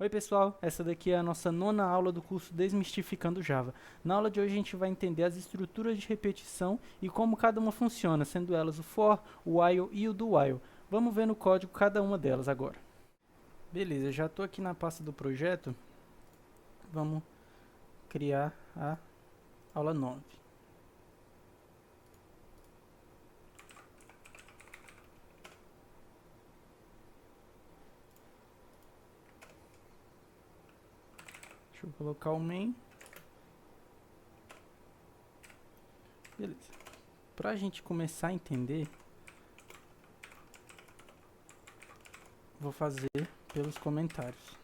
Oi pessoal, essa daqui é a nossa nona aula do curso Desmistificando Java. Na aula de hoje a gente vai entender as estruturas de repetição e como cada uma funciona, sendo elas o for, o while e o do while. Vamos ver no código cada uma delas agora. Beleza, já estou aqui na pasta do projeto. Vamos criar a aula 9. Deixa eu colocar o main. Beleza. Para a gente começar a entender, vou fazer pelos comentários.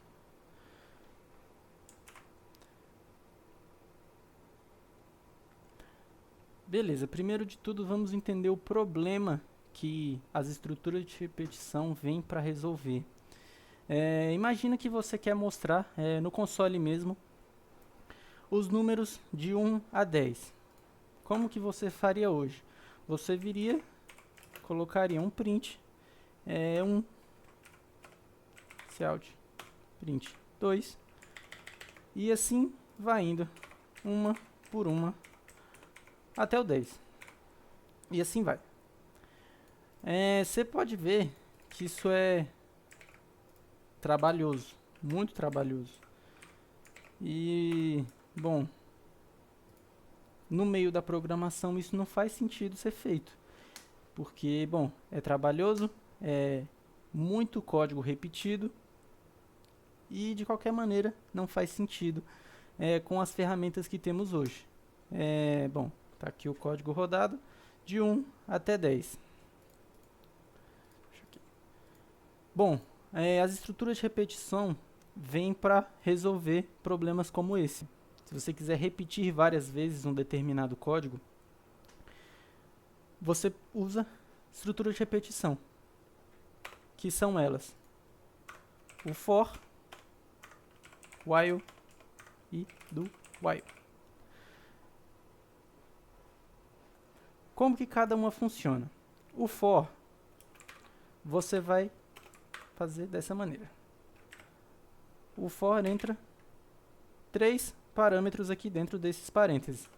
Beleza, primeiro de tudo vamos entender o problema que as estruturas de repetição vêm para resolver. Imagina que você quer mostrar no console mesmo os números de 1 a 10. Como que você faria hoje? Você viria, colocaria um print, 1, cout, print 2, e assim vai indo, uma por uma, até o 10. E assim vai. Você pode ver que isso é trabalhoso, muito trabalhoso. E, bom, no meio da programação isso não faz sentido ser feito. Porque, bom, é trabalhoso, é muito código repetido e, de qualquer maneira, não faz sentido com as ferramentas que temos hoje. Bom, está aqui o código rodado de 1 até 10. Bom, as estruturas de repetição vêm para resolver problemas como esse. Se você quiser repetir várias vezes um determinado código, você usa estruturas de repetição, que são elas: o for, while e do while. Como que cada uma funciona? O for, você vai fazer dessa maneira. O for entra 3 parâmetros aqui dentro desses parênteses.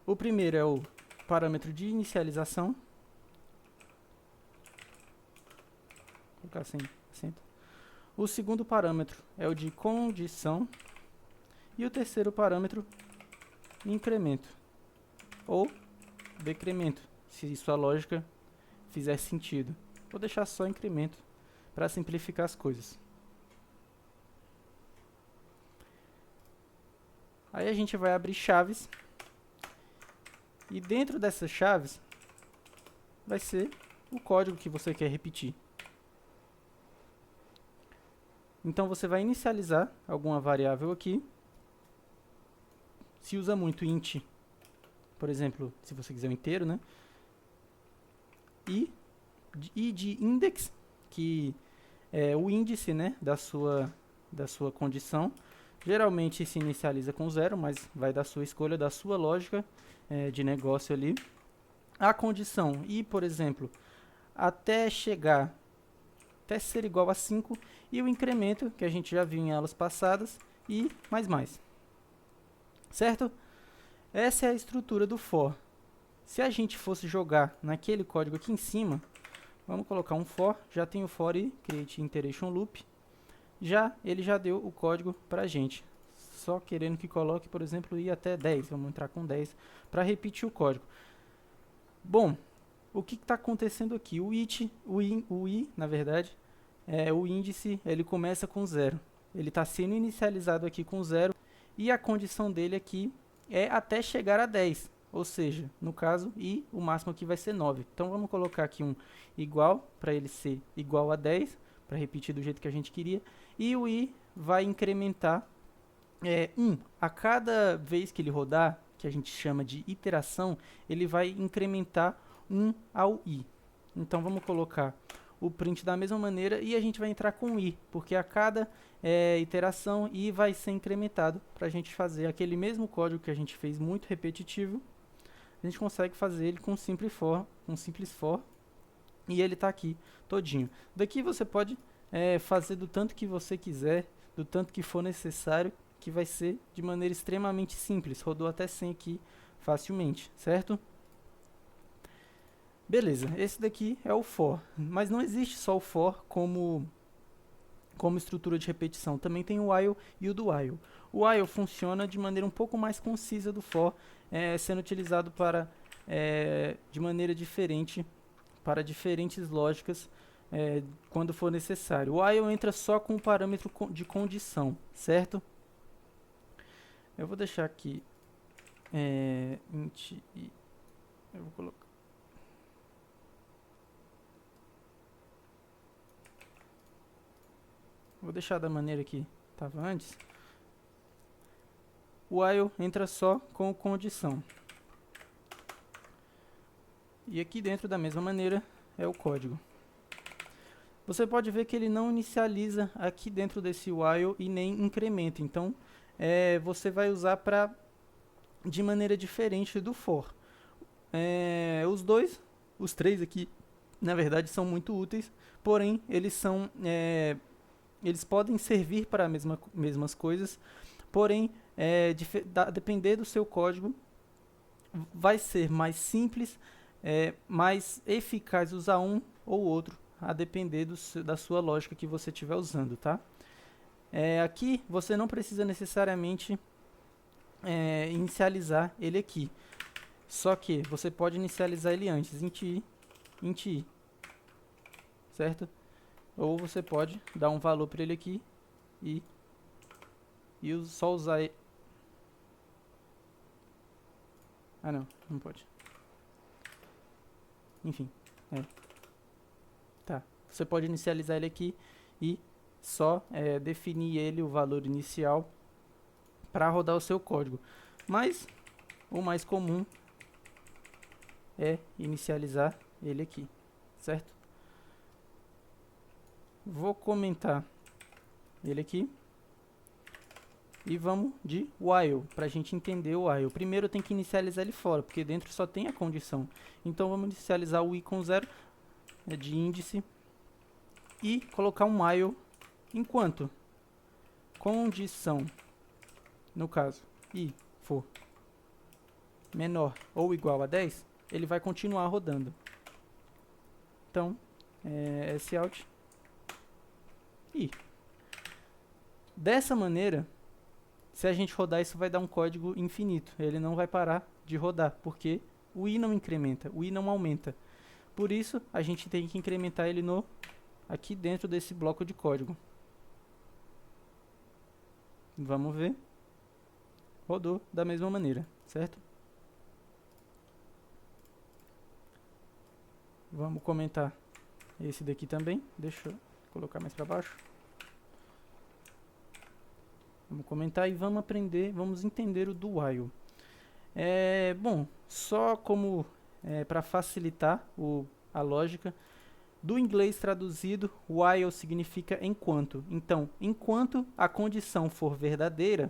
O primeiro é o parâmetro de inicialização. Vou colocar sem acento. O segundo parâmetro é o de condição. E o terceiro parâmetro, incremento ou decremento, se sua lógica fizer sentido. Vou deixar só incremento para simplificar as coisas. Aí a gente vai abrir chaves. E dentro dessas chaves vai ser o código que você quer repetir. Então você vai inicializar alguma variável aqui. Se usa muito int, por exemplo, se você quiser um inteiro, né? E de index, que é o índice, né, da sua condição. Geralmente se inicializa com 0, mas vai da sua escolha, da sua lógica de negócio ali. A condição i, por exemplo, até ser igual a 5, e o incremento, que a gente já viu em aulas passadas, e mais. Certo? Essa é a estrutura do for. Se a gente fosse jogar naquele código aqui em cima, vamos colocar um for, já tem o for e create iteration loop. Ele já deu o código para a gente. Só querendo que coloque, por exemplo, i até 10. Vamos entrar com 10 para repetir o código. Bom, o que está acontecendo aqui? O i, na verdade, o índice, ele começa com 0. Ele está sendo inicializado aqui com 0 e a condição dele aqui é até chegar a 10. Ou seja, no caso, i, o máximo aqui vai ser 9. Então vamos colocar aqui um igual, para ele ser igual a 10, para repetir do jeito que a gente queria. E o i vai incrementar 1. A cada vez que ele rodar, que a gente chama de iteração, ele vai incrementar 1 ao i. Então vamos colocar o print da mesma maneira e a gente vai entrar com i, porque a cada iteração i vai ser incrementado para a gente fazer aquele mesmo código que a gente fez muito repetitivo. A gente consegue fazer ele com simples for, e ele está aqui todinho. Daqui você pode fazer do tanto que você quiser, do tanto que for necessário, que vai ser de maneira extremamente simples. Rodou até 100 aqui facilmente, certo? Beleza, esse daqui é o for, mas não existe só o for como estrutura de repetição. Também tem o while e o do while. O while funciona de maneira um pouco mais concisa do for, sendo utilizado de maneira diferente para diferentes lógicas quando for necessário. O while entra só com o parâmetro de condição, certo? Eu vou deixar aqui int i. Eu vou colocar. Vou deixar da maneira que estava antes. O while entra só com condição. E aqui dentro, da mesma maneira, é o código. Você pode ver que ele não inicializa aqui dentro desse while e nem incrementa. Então, você vai usar de maneira diferente do for. Os três aqui, na verdade, são muito úteis, porém, eles podem servir para as mesmas coisas, porém, depender do seu código, vai ser mais simples, mais eficaz usar um ou outro, a depender da sua lógica que você estiver usando, tá? Aqui, você não precisa necessariamente inicializar ele aqui, só que você pode inicializar ele antes, int i, certo? Ou você pode dar um valor para ele aqui e só usar ele. Ah, não pode. Enfim, tá. Você pode inicializar ele aqui e só definir ele, o valor inicial, para rodar o seu código. Mas o mais comum é inicializar ele aqui, certo? Vou comentar ele aqui. E vamos de while, para a gente entender o while. Primeiro tem que inicializar ele fora, porque dentro só tem a condição. Então vamos inicializar o i com 0, de índice, e colocar um while enquanto condição, no caso, i for menor ou igual a 10, ele vai continuar rodando. Então, sout i. Dessa maneira, se a gente rodar, isso vai dar um código infinito. Ele não vai parar de rodar, porque o i não incrementa, o i não aumenta. Por isso, a gente tem que incrementar ele aqui dentro desse bloco de código. Vamos ver. Rodou da mesma maneira, certo? Vamos comentar esse daqui também. Deixa eu colocar mais para baixo. Vamos comentar e vamos entender o do while. Bom, só como para facilitar a lógica, do inglês traduzido, while significa enquanto. Então, enquanto a condição for verdadeira,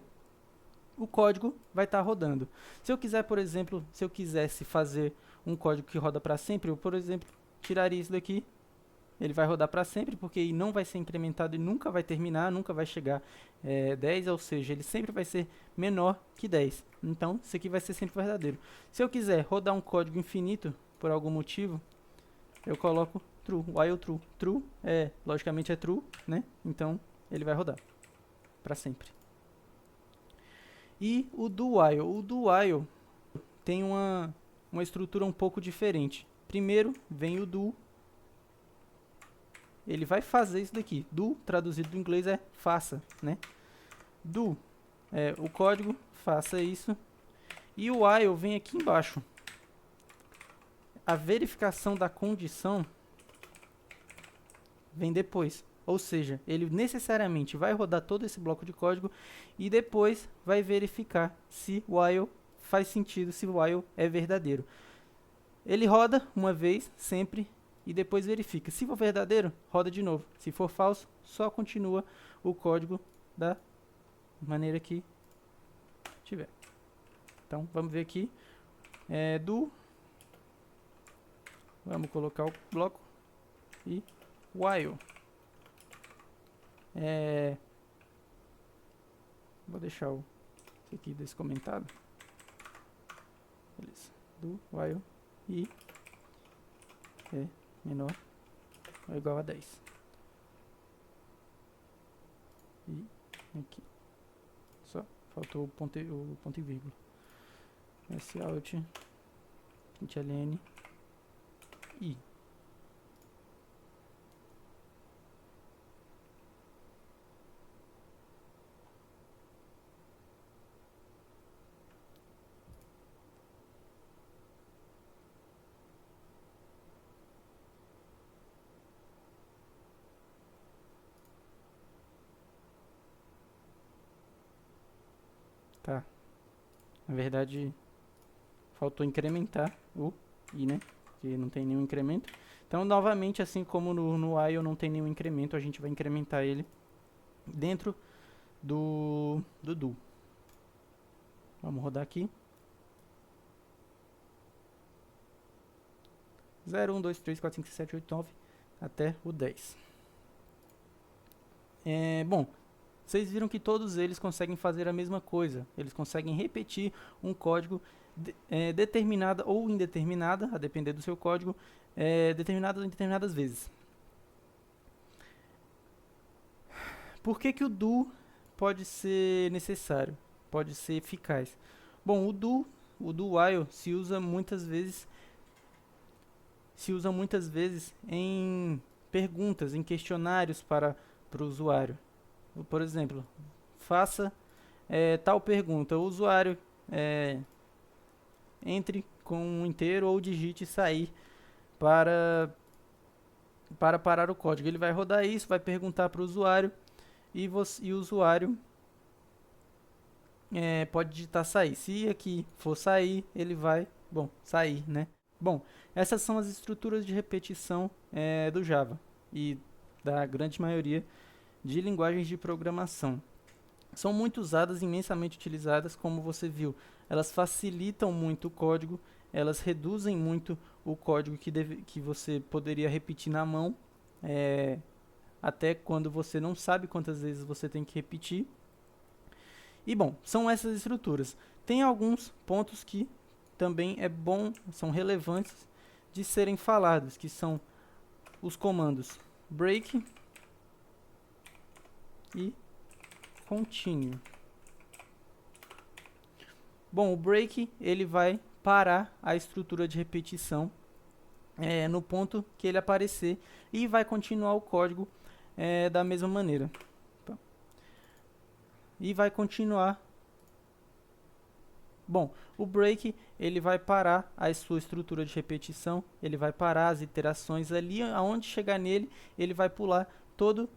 o código vai estar rodando. Se eu quiser, por exemplo, se eu quisesse fazer um código que roda para sempre, eu, por exemplo, tiraria isso daqui. Ele vai rodar para sempre, porque ele não vai ser incrementado e nunca vai terminar, nunca vai chegar 10, ou seja, ele sempre vai ser menor que 10. Então, isso aqui vai ser sempre verdadeiro. Se eu quiser rodar um código infinito, por algum motivo, eu coloco true, while true. True, logicamente é true, né? Então, ele vai rodar para sempre. E o do while. O do while tem uma estrutura um pouco diferente. Primeiro, vem o do. Ele vai fazer isso daqui. Do, traduzido do inglês, é faça, né? Do, o código, faça isso. E o while vem aqui embaixo. A verificação da condição vem depois. Ou seja, ele necessariamente vai rodar todo esse bloco de código e depois vai verificar se o while faz sentido, se o while é verdadeiro. Ele roda uma vez, sempre, e depois verifica. Se for verdadeiro, roda de novo. Se for falso, só continua o código da maneira que tiver. Então, vamos ver aqui. Vamos colocar o bloco e while. Vou deixar esse aqui desse comentado. Beleza. Do while i é menor ou igual a 10. E aqui. Só faltou o ponto e vírgula. Sout println i. Tá. Na verdade, faltou incrementar o i, né? Que não tem nenhum incremento. Então, novamente, assim como no while não tem nenhum incremento, a gente vai incrementar ele dentro do do. Vamos rodar aqui. 0, 1, 2, 3, 4, 5, 6, 7, 8, 9, até o 10. Bom, vocês viram que todos eles conseguem fazer a mesma coisa. Eles conseguem repetir um código determinada ou indeterminada, a depender do seu código, determinada ou indeterminadas vezes. Por que que o do pode ser necessário? Pode ser eficaz? Bom, o do while se usa muitas vezes em perguntas, em questionários para o usuário. Por exemplo, faça tal pergunta. O usuário entre com um inteiro ou digite sair para parar o código. Ele vai rodar isso, vai perguntar para o usuário e o usuário pode digitar sair. Se aqui for sair, ele vai, sair, né? Bom, essas são as estruturas de repetição do Java e da grande maioria de linguagens de programação. São muito usadas, imensamente utilizadas, como você viu. Elas facilitam muito o código, elas reduzem muito o código que você poderia repetir na mão, até quando você não sabe quantas vezes você tem que repetir. E bom, são essas estruturas. Tem alguns pontos que também são relevantes de serem falados, que são os comandos break e continue. Bom, o break ele vai parar a estrutura de repetição no ponto que ele aparecer e vai continuar o código da mesma maneira. E vai continuar. Bom, o break ele vai parar a sua estrutura de repetição, ele vai parar as iterações ali, aonde chegar nele, ele vai pular toda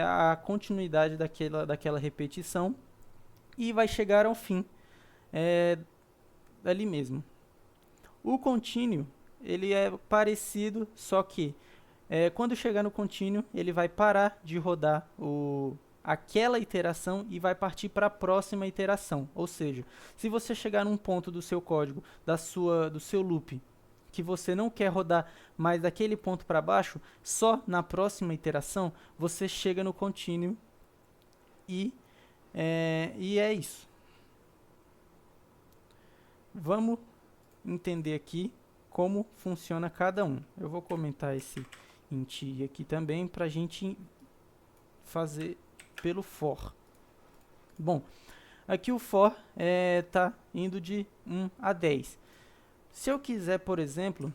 a continuidade daquela repetição e vai chegar ao fim ali mesmo. O continue ele é parecido, só que quando chegar no continue ele vai parar de rodar aquela iteração e vai partir para a próxima iteração. Ou seja, se você chegar num ponto do seu código, do seu loop, que você não quer rodar mais daquele ponto para baixo, só na próxima iteração você chega no continue e é isso. Vamos entender aqui como funciona cada um. Eu vou comentar esse int i aqui também para a gente fazer pelo for. Bom, aqui o for está indo de 1 a 10. Se eu quiser, por exemplo,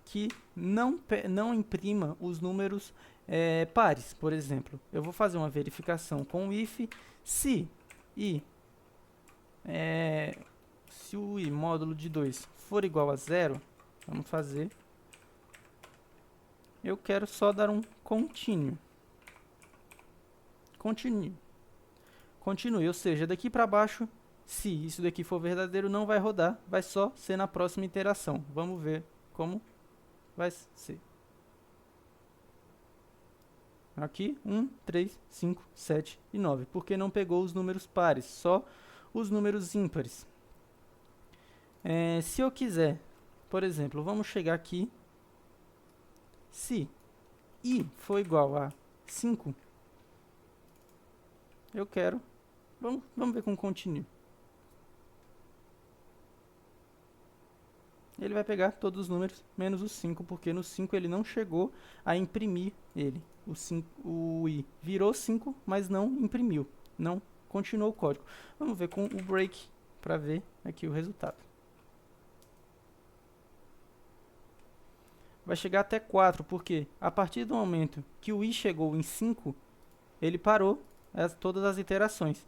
que não imprima os números pares, por exemplo, eu vou fazer uma verificação com o if se o i módulo de 2 for igual a 0, vamos fazer. Eu quero só dar um continue. Continue, ou seja, daqui para baixo, se isso daqui for verdadeiro, não vai rodar, vai só ser na próxima iteração. Vamos ver como vai ser. Aqui, 1, 3, 5, 7 e 9, porque não pegou os números pares, só os números ímpares. Se eu quiser, por exemplo, vamos chegar aqui, se i for igual a 5, eu quero... Vamos ver com continue. Ele vai pegar todos os números, menos o 5, porque no 5 ele não chegou a imprimir ele. O i virou 5, mas não imprimiu, não continuou o código. Vamos ver com o break para ver aqui o resultado. Vai chegar até 4, porque a partir do momento que o i chegou em 5, ele parou todas as iterações.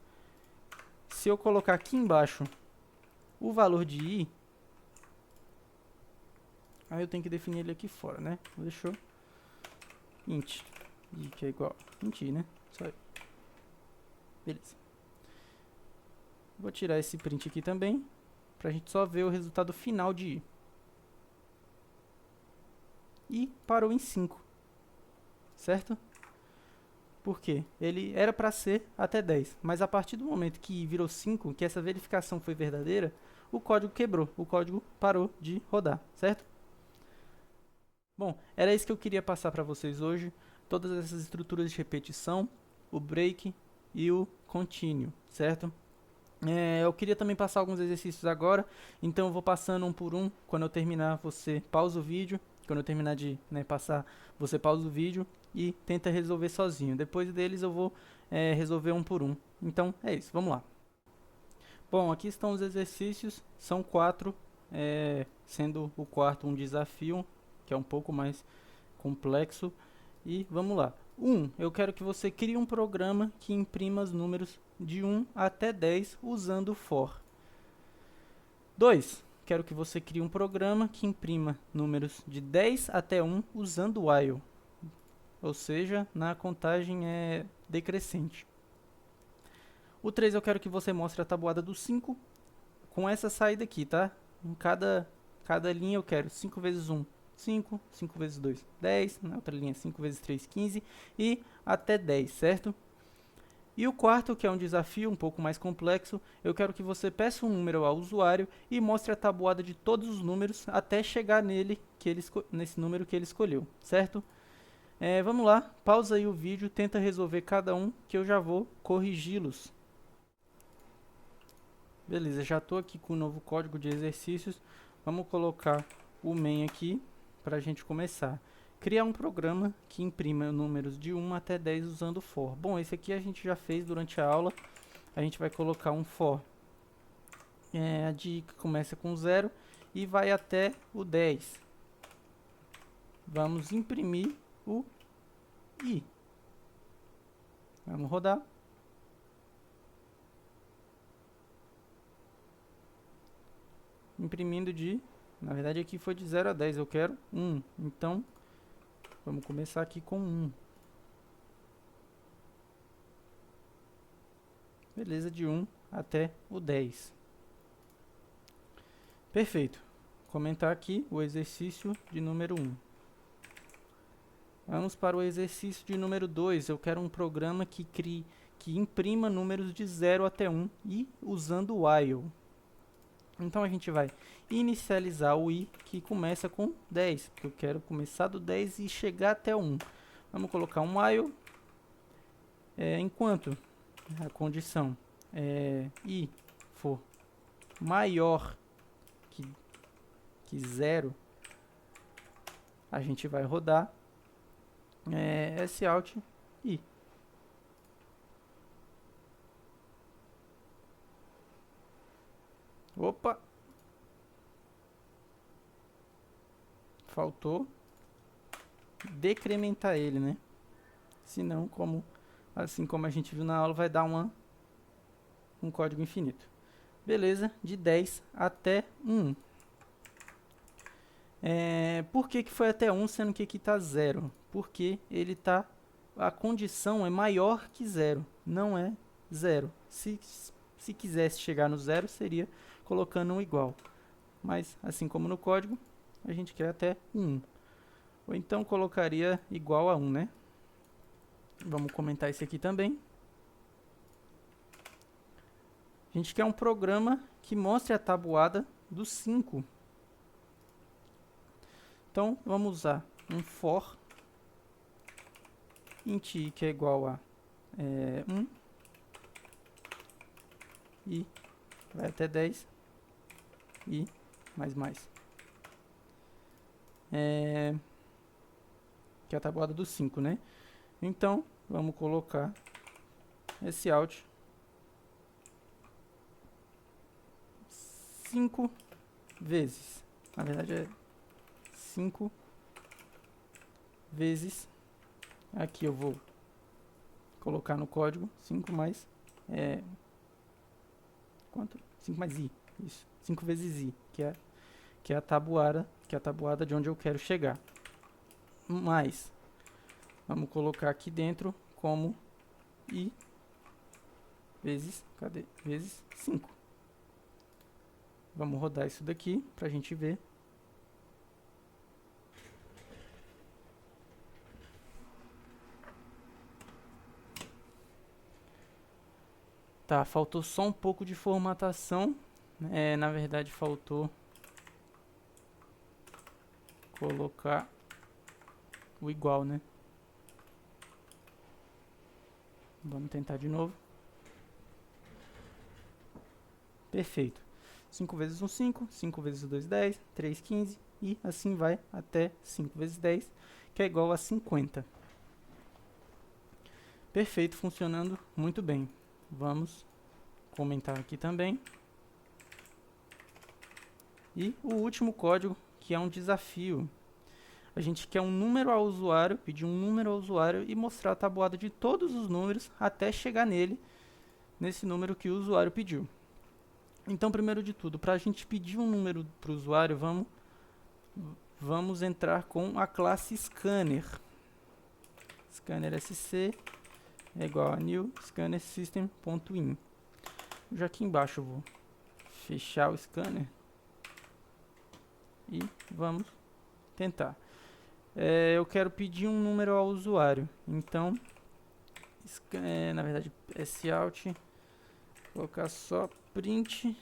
Se eu colocar aqui embaixo o valor de i, aí eu tenho que definir ele aqui fora, né? Deixou int, i que é igual int i, né? Só aí. Beleza. Vou tirar esse print aqui também, pra gente só ver o resultado final de i. E parou em 5, certo? Por quê? Ele era para ser até 10, mas a partir do momento que virou 5, que essa verificação foi verdadeira, o código quebrou, o código parou de rodar, certo? Bom, era isso que eu queria passar para vocês hoje, todas essas estruturas de repetição, o break e o continue, certo? Eu queria também passar alguns exercícios agora, então eu vou passando um por um. Quando eu terminar, você pausa o vídeo. Quando eu terminar de passar, você pausa o vídeo e tenta resolver sozinho. Depois deles eu vou resolver um por um. Então é isso, vamos lá. Bom, aqui estão os exercícios, são 4, sendo o quarto um desafio, que é um pouco mais complexo. E vamos lá. 1. Eu quero que você crie um programa que imprima os números de 1 até 10 usando for. 2. Quero que você crie um programa que imprima números de 10 até 1 usando while. Ou seja, na contagem decrescente. O 3. Eu quero que você mostre a tabuada do 5 com essa saída aqui, tá? Em cada linha eu quero 5 vezes 1. 5, 5 vezes 2, 10, na outra linha 5 vezes 3, 15 e até 10, certo? E o quarto, que é um desafio um pouco mais complexo, eu quero que você peça um número ao usuário e mostre a tabuada de todos os números até chegar nesse número que ele escolheu, certo? Vamos lá, pausa aí o vídeo, tenta resolver cada um que eu já vou corrigi-los. Beleza, já estou aqui com o novo código de exercícios, vamos colocar o main aqui para a gente começar. Criar um programa que imprima números de 1 até 10 usando for. Bom, esse aqui a gente já fez durante a aula. A gente vai colocar um for que começa com 0 e vai até o 10. Vamos imprimir o i. Vamos rodar. Imprimindo na verdade aqui foi de 0 a 10, eu quero 1. Então, vamos começar aqui com 1. Beleza, de 1 até o 10. Perfeito. Comentar aqui o exercício de número 1. Vamos para o exercício de número 2. Eu quero um programa que imprima números de 0 até 1 e usando while. Então a gente vai inicializar o i que começa com 10, porque eu quero começar do 10 e chegar até o 1. Vamos colocar um while, enquanto a condição i for maior que 0, a gente vai rodar sout i. Opa! Faltou decrementar ele, né? Senão, assim como a gente viu na aula, vai dar um código infinito. Beleza, de 10 até 1. Por que foi até 1, sendo que aqui está 0? Porque a condição é maior que 0, não é 0. Se quisesse chegar no 0, seria colocando um igual. Mas, assim como no código, a gente quer até 1. Ou então colocaria igual a 1, né? Vamos comentar isso aqui também. A gente quer um programa que mostre a tabuada do 5. Então, vamos usar um for int i, que é igual a 1. e vai até 10 e mais. Que é a tabuada do 5, né? Então, vamos colocar esse out 5 vezes. Na verdade é 5 vezes. Aqui eu vou colocar no código 5 mais quanto? 5 mais i. Isso. 5 vezes i, que é a tabuada de onde eu quero chegar. Mais vamos colocar aqui dentro como i vezes, cadê? Vezes 5. Vamos rodar isso daqui pra gente ver. Tá, faltou só um pouco de formatação. Na verdade faltou colocar o igual, né? Vamos tentar de novo. Perfeito. 5 vezes 1, 5. 5 vezes 2, 10. 3, 15. E assim vai até 5 vezes 10, que é igual a 50. Perfeito, funcionando muito bem. Vamos comentar aqui também. E o último código, que é um desafio. A gente quer um número ao usuário, pedir um número ao usuário e mostrar a tabuada de todos os números até chegar nesse número que o usuário pediu. Então, primeiro de tudo, para a gente pedir um número para o usuário, vamos entrar com a classe scanner. Scanner sc é igual a new scanner system.in. Já aqui embaixo eu vou fechar o scanner e vamos tentar. Eu quero pedir um número ao usuário, então na verdade sout, colocar só print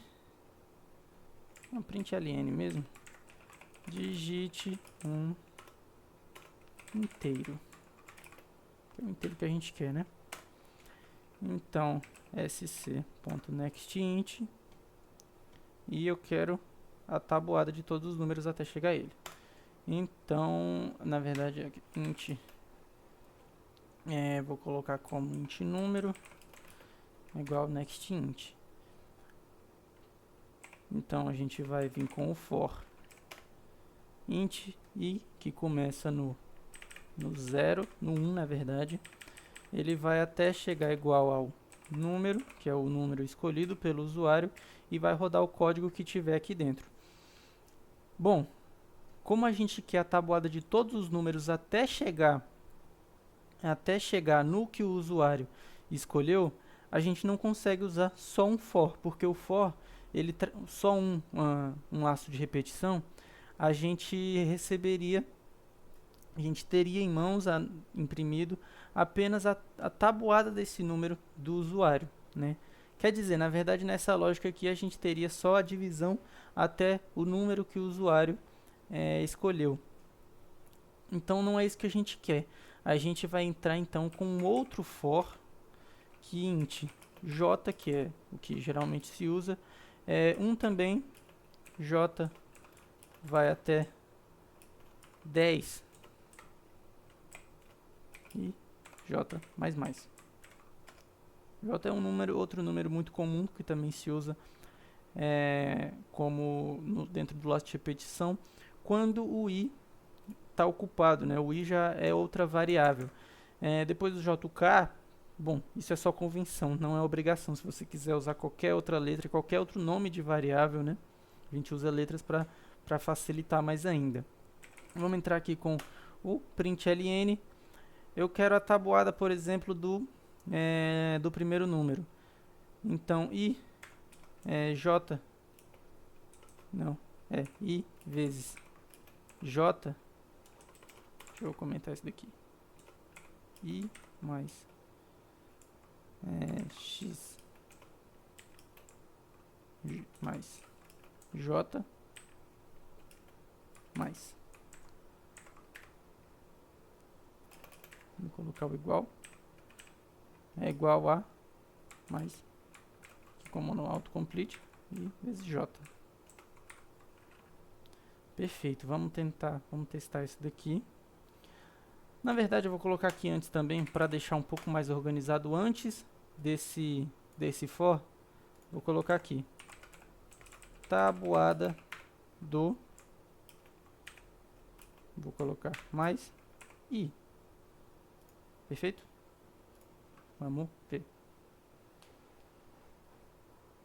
ln mesmo, digite um inteiro, que é o inteiro que a gente quer, né? Então sc.nextInt, e eu quero a tabuada de todos os números até chegar a ele. Então, na verdade, int, vou colocar como int número igual nextInt. Então, a gente vai vir com o for int i, que começa no 0, no 1, na verdade. Ele vai até chegar igual ao número, que é o número escolhido pelo usuário, e vai rodar o código que tiver aqui dentro. Bom, como a gente quer a tabuada de todos os números até chegar no que o usuário escolheu, a gente não consegue usar só um for, porque o for, só um laço de repetição, a gente teria em mãos, imprimido, apenas a tabuada desse número do usuário, né? Quer dizer, na verdade, nessa lógica aqui, a gente teria só a divisão até o número que o usuário escolheu. Então, não é isso que a gente quer. A gente vai entrar, então, com um outro for, que int j, que é o que geralmente se usa, 1 também, j vai até 10 e j mais. J é outro número muito comum que também se usa dentro do laço de repetição, quando o i está ocupado, né? O i já é outra variável. Depois do JK, bom, isso é só convenção, não é obrigação. Se você quiser usar qualquer outra letra, qualquer outro nome de variável, né? A gente usa letras para facilitar mais ainda. Vamos entrar aqui com o println. Eu quero a tabuada, por exemplo, do primeiro número. Então, i vezes j. Deixa eu comentar isso daqui. I mais x mais j mais. Vou colocar o igual. É igual a mais. como no autocomplete, e vezes J. Perfeito, vamos testar isso daqui. Na verdade, eu vou colocar aqui antes também, para deixar um pouco mais organizado antes desse for. Vou colocar aqui, tabuada do, vou colocar mais I. Perfeito? Vamos ver.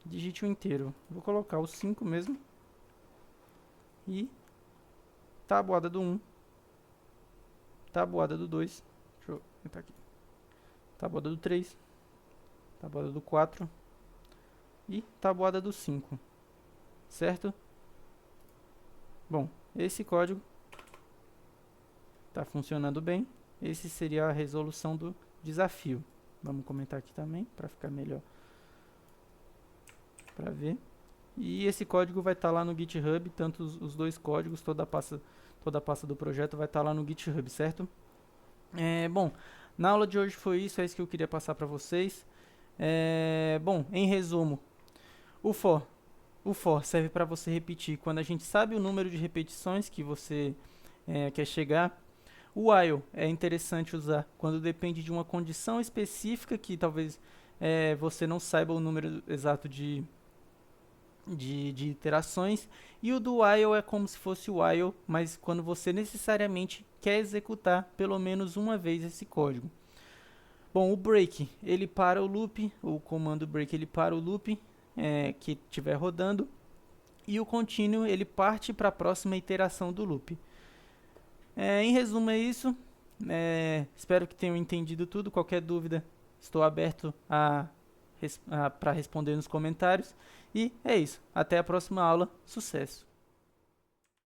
Digite o inteiro. Vou colocar o 5 mesmo. E tabuada do 1. Tabuada do 2. Deixa eu entrar aqui. Tabuada do 3. Tabuada do 4. E tabuada do 5. Certo? Bom, esse código está funcionando bem. Esse seria a resolução do desafio. Vamos comentar aqui também, para ficar melhor para ver. E esse código vai estar lá no GitHub, tanto os dois códigos, toda a pasta do projeto vai estar lá no GitHub, certo? Bom, na aula de hoje foi isso, é isso que eu queria passar para vocês. Bom, em resumo, o for serve para você repetir quando a gente sabe o número de repetições que você quer chegar. O while é interessante usar quando depende de uma condição específica que talvez você não saiba o número exato de iterações. E o do while é como se fosse o while, mas quando você necessariamente quer executar pelo menos uma vez esse código. Bom, o break, ele para o loop, o comando break ele para o loop que estiver rodando, e o continue ele parte para a próxima iteração do loop. Em resumo é isso, espero que tenham entendido tudo. Qualquer dúvida estou aberto para responder nos comentários. E é isso, até a próxima aula, sucesso!